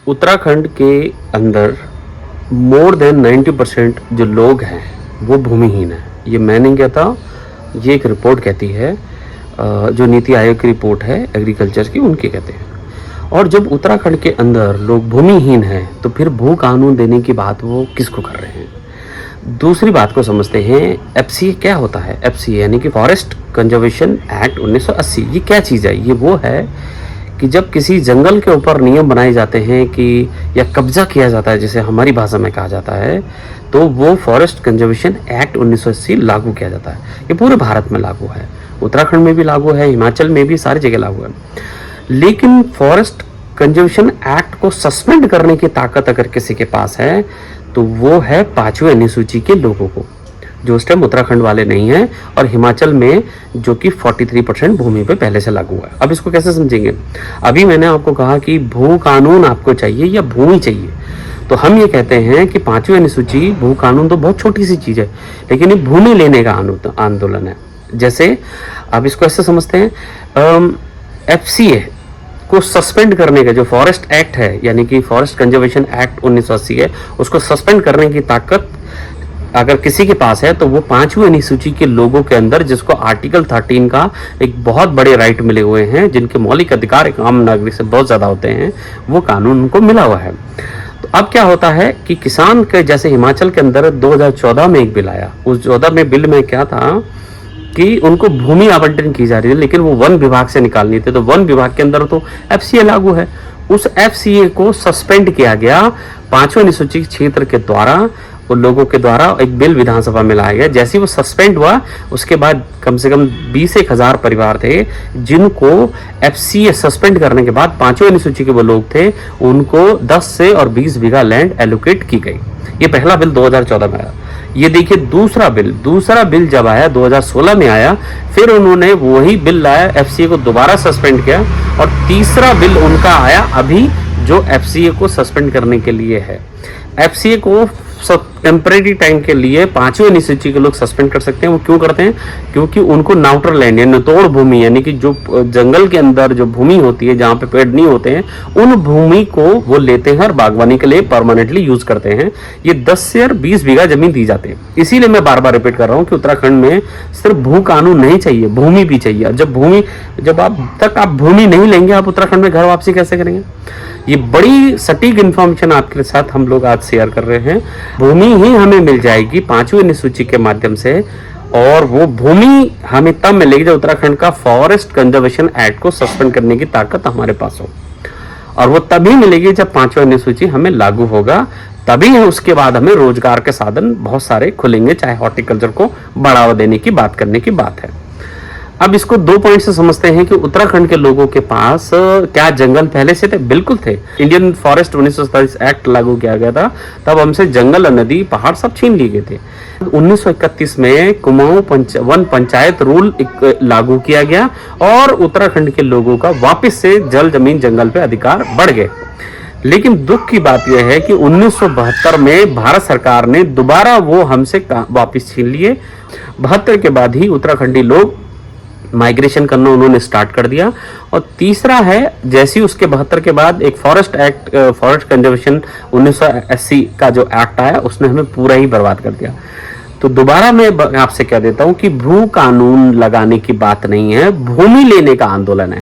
उत्तराखंड के अंदर more than 90% जो लोग हैं वो भूमिहीन है। ये मैं नहीं कहता, ये एक रिपोर्ट कहती है, जो नीति आयोग की रिपोर्ट है एग्रीकल्चर की, उनके कहते हैं। और जब उत्तराखंड के अंदर लोग भूमिहीन हैं तो फिर भू कानून देने की बात वो किसको कर रहे हैं। दूसरी बात को समझते हैं, एफसीए क्या होता है। एफसीए यानी कि फॉरेस्ट कंजर्वेशन एक्ट 1980। ये क्या चीज़ है? ये वो है कि जब किसी जंगल के ऊपर नियम बनाए जाते हैं कि या कब्जा किया जाता है, जैसे हमारी भाषा में कहा जाता है, तो वो फॉरेस्ट कंजर्वेशन एक्ट 1980 लागू किया जाता है। ये पूरे भारत में लागू है, उत्तराखंड में भी लागू है, हिमाचल में भी, सारी जगह लागू है। लेकिन फॉरेस्ट कंजर्वेशन एक्ट को सस्पेंड करने की ताकत अगर किसी के पास है तो वो है 5वीं अनुसूची के लोगों को, जो उस टाइम उत्तराखंड वाले नहीं हैं, और हिमाचल में जो कि 43% भूमि पे पहले से लागू है। अब इसको कैसे समझेंगे? अभी मैंने आपको कहा कि भू कानून आपको चाहिए या भूमि चाहिए, तो हम ये कहते हैं कि 5वीं अनुसूची, भू कानून तो बहुत छोटी सी चीज़ है, लेकिन ये भूमि लेने का आंदोलन है। जैसे आप इसको ऐसे समझते हैं, एफसीए को सस्पेंड करने का जो फॉरेस्ट एक्ट है, यानी कि फॉरेस्ट कंजर्वेशन एक्ट 1980 है, उसको सस्पेंड करने की ताकत अगर किसी के पास है तो वो 5वीं अनुसूची के लोगों के अंदर, जिसको आर्टिकल 13 का एक बहुत बड़े राइट मिले हुए हैं, जिनके मौलिक अधिकार एक आम नागरिक से बहुत ज़्यादा होते हैं, वो कानून उनको मिला हुआ है। तो अब क्या होता है कि किसान के, जैसे हिमाचल के अंदर 2014 में एक बिल आया, उस 14 में बिल में क्या था कि उनको भूमि आवंटन की जा रही है, लेकिन वो वन विभाग से निकालनी थी, तो वन विभाग के अंदर तो एफसीए लागू है। उस एफसीए को सस्पेंड किया गया 5वीं अनुसूची क्षेत्र के द्वारा, उन लोगों के द्वारा एक बिल विधानसभा में लाया गया। जैसे ही वो सस्पेंड हुआ, उसके बाद कम से कम 20,000 परिवार थे जिनको एफसीए सस्पेंड करने के बाद 5वीं अनुसूची के वो लोग थे, उनको 10 से और 20 बीघा लैंड एलोकेट की गई। ये पहला बिल 2014 में आया। ये देखिए दूसरा बिल जब आया 2016 में आया, फिर उन्होंने वही बिल लाया, एफसीए को दोबारा सस्पेंड किया, और तीसरा बिल उनका आया अभी, जो एफसीए को सस्पेंड करने के लिए है। एफसीए को सब टेम्परेरी टाइम के लिए 5वीं अनुसूची के लोग सस्पेंड कर सकते हैं। वो क्यों करते हैं? क्योंकि उनको नाउटर लैंड या नतोड़ भूमि, यानी कि जो जंगल के अंदर जो भूमि होती है जहाँ पे पेड़ नहीं होते हैं, उन भूमि को वो लेते हैं और बागवानी के लिए परमानेंटली यूज करते हैं। ये 10 से 20 बीघा जमीन दी जाती है। इसीलिए मैं बार बार रिपीट कर रहा हूँ कि उत्तराखंड में सिर्फ भू कानून नहीं चाहिए, भूमि भी चाहिए। जब आप भूमि नहीं लेंगे, आप उत्तराखंड में घर वापसी कैसे करेंगे? ये बड़ी सटीक इन्फॉर्मेशन आपके साथ हम लोग आज शेयर कर रहे हैं। भूमि ही हमें मिल जाएगी 5वीं अनुसूची के माध्यम से, और वो भूमि हमें तब मिलेगी जब उत्तराखंड का फॉरेस्ट कंजर्वेशन एक्ट को सस्पेंड करने की ताकत हमारे पास हो, और वो तभी मिलेगी जब 5वीं अनुसूची हमें लागू होगा। तभी है उसके बाद हमें रोजगार के साधन बहुत सारे खुलेंगे, चाहे हॉर्टिकल्चर को बढ़ावा देने की बात करने की बात है। अब इसको 2 पॉइंट से समझते हैं कि उत्तराखंड के लोगों के पास क्या जंगल पहले से थे? बिल्कुल थे। इंडियन फॉरेस्ट 1947 एक्ट लागू किया गया था, तब हमसे जंगल, नदी, पहाड़ सब छीन लिए गए थे। 1931 में कुमाऊं वन पंचायत रूल लागू किया गया, और उत्तराखंड के लोगों का वापस से जल, जमीन, जंगल पे अधिकार बढ़ गए। लेकिन दुख की बात यह है कि 1972 में भारत सरकार ने दोबारा वो हमसे वापस छीन लिए। 72 के बाद ही उत्तराखंडी लोग माइग्रेशन करना उन्होंने स्टार्ट कर दिया। और तीसरा है, जैसे ही उसके 72 के बाद एक फॉरेस्ट एक्ट, फॉरेस्ट कंजर्वेशन 1980 का जो एक्ट आया, उसने हमें पूरा ही बर्बाद कर दिया। तो दोबारा मैं आपसे कह देता हूं कि भू कानून लगाने की बात नहीं है, भूमि लेने का आंदोलन है।